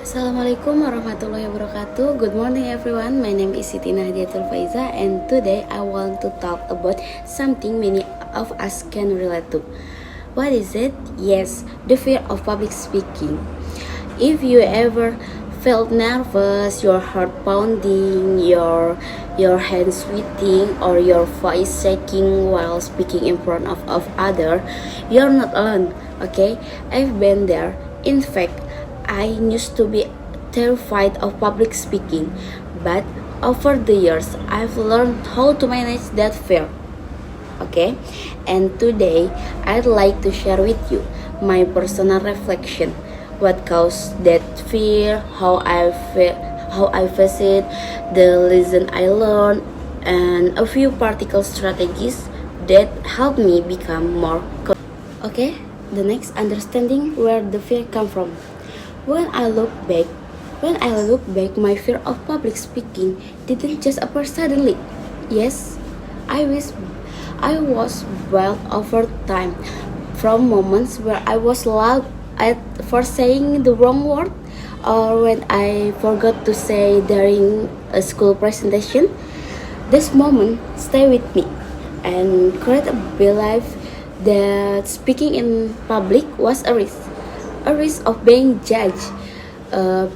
Assalamualaikum warahmatullahi wabarakatuh. Good morning everyone. My name is Siti Nahdiatul Faiza and today I want to talk about something many of us can relate to. What is it? Yes, the fear of public speaking. If you ever felt nervous, your heart pounding, your hands sweating or your voice shaking while speaking in front of other, you're not alone, okay? I've been there. In fact, I used to be terrified of public speaking, but over the years, I've learned how to manage that fear. Okay, and today I'd like to share with you my personal reflection, what caused that fear, how I face it, the lesson I learned, and a few practical strategies that help me become more. Okay, the next understanding where the fear come from. When I look back, my fear of public speaking didn't just appear suddenly. Yes, I was, I was built over time, from moments where I was loud at for saying the wrong word, or when I forgot to say during a school presentation. This moment stay with me and create a belief that speaking in public was a risk of being judged, uh,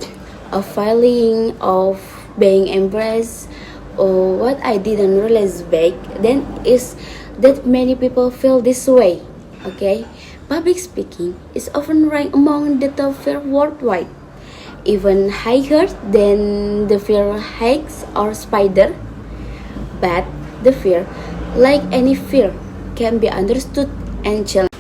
of failing, of being embraced. What I didn't realize back then is that many people feel this way. Okay, public speaking is often ranked among the top fear worldwide, even higher than the fear heights or spider. But the fear, like any fear, can be understood and challenged.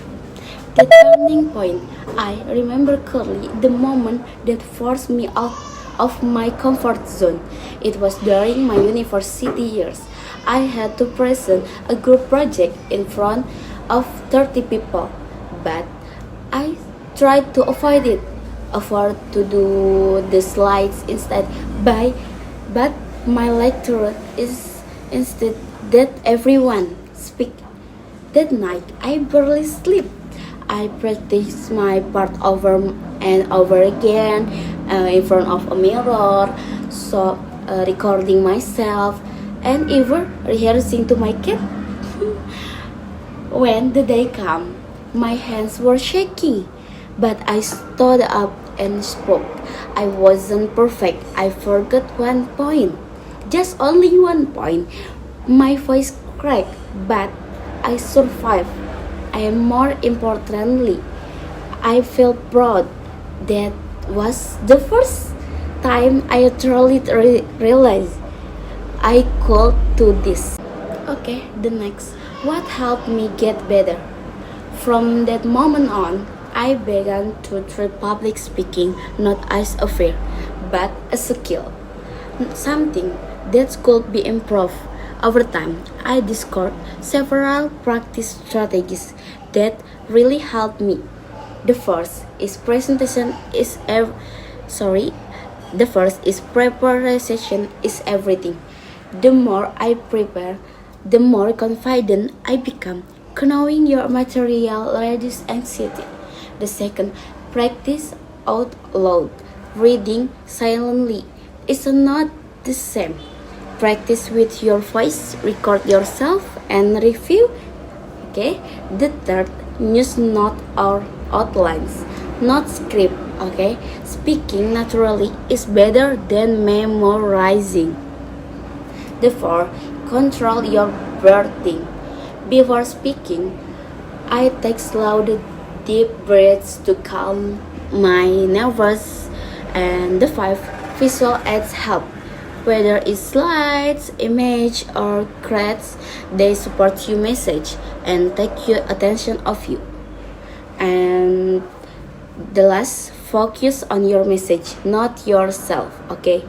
The turning point, I remember clearly the moment that forced me out of my comfort zone. It was during my university years. I had to present a group project in front of 30 people, but I tried to avoid it, avoid to do the slides instead. But my lecturer is instead that everyone speak. That night, I barely sleep. I practiced my part over and over again in front of a mirror, so recording myself and even rehearsing to my cat. When the day came, my hands were shaking, but I stood up and spoke. I wasn't perfect. I forgot one point, just only one point. My voice cracked, but I survived. And more importantly, I feel proud. That was the first time I truly realized I could do this. Okay, the next. What helped me get better? From that moment on, I began to treat public speaking not as a fear, but as a skill, something that could be improved over time. I discovered several practice strategies that really helped me. The first is presentation is sorry. The first is preparation is everything. The more I prepare, the more confident I become. Knowing your material reduces anxiety. The second, practice out loud. Reading silently is not the same. Practice with your voice, record yourself, and review. Okay. The third, use note or outlines, not script. Okay. Speaking naturally is better than memorizing. The fourth, control your breathing. Before speaking, I take slow, deep breaths to calm my nerves. And the five, visual aids help. Whether it's slides, image, or creds, they support your message and take your attention off you. And the last, focus on your message, not yourself. Okay,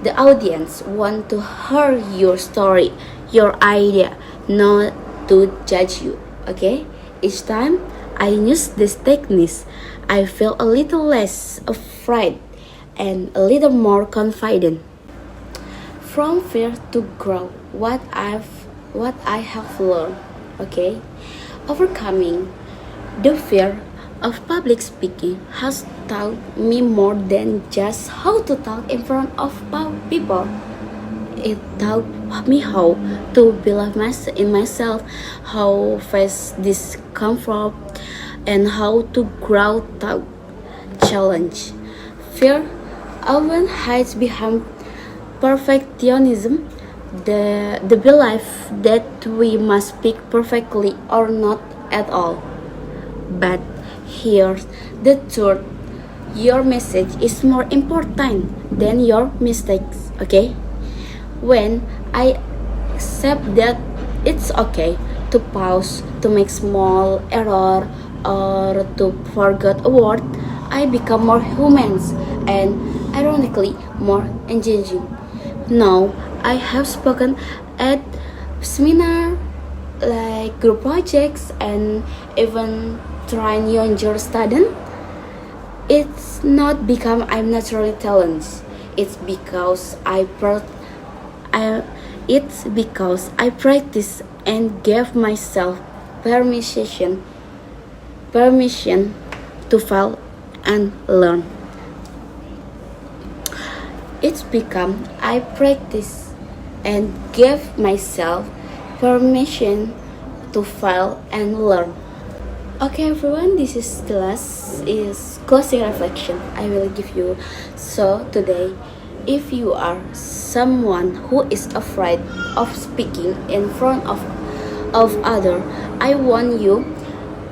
the audience want to hear your story, your idea, not to judge you. Okay, each time I use these techniques, I feel a little less afraid and a little more confident. From fear to grow, what I have learned. Okay, overcoming the fear of public speaking has taught me more than just how to talk in front of people. It taught me how to believe in myself, how face discomfort, and how to grow through challenge. Fear often hides behind perfectionism, the belief that we must speak perfectly or not at all. But here's the truth, your message is more important than your mistakes, okay? When I accept that it's okay to pause, to make small error, or to forget a word, I become more human and ironically more engaging. Now I have spoken at seminar, like group projects, and even train younger students. It's not become I'm naturally talented. It's because I it's because I practice and gave myself permission to fail and learn. It's become I practice and gave myself permission to fail and learn. Okay, everyone, this is the last is closing reflection I will give you. So today, if you are someone who is afraid of speaking in front of other, I want you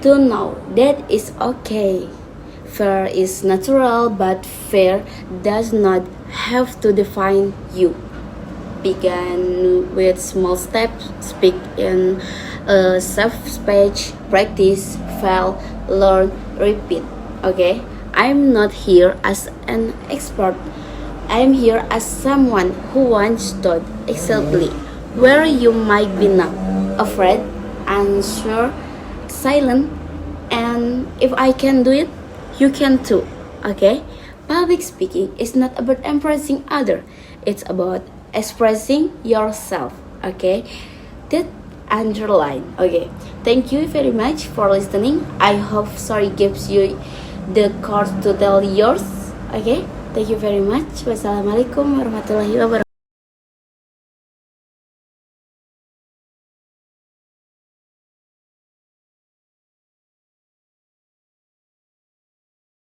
to know that it's okay. Fear is natural, but fear does not have to define you. Begin with small steps, speak in a safe space, practice, fail, learn, repeat. Okay? I'm not here as an expert. I'm here as someone who once stood exactly where you might be now, afraid, unsure, silent, and if I can do it, you can too. Okay? Public speaking is not about impressing others. It's about expressing yourself. Okay? That underline. Okay. Thank you very much for listening. I hope story gives you the courage to tell yours. Okay? Thank you very much. Wassalamualaikum warahmatullahi wabarakatuh.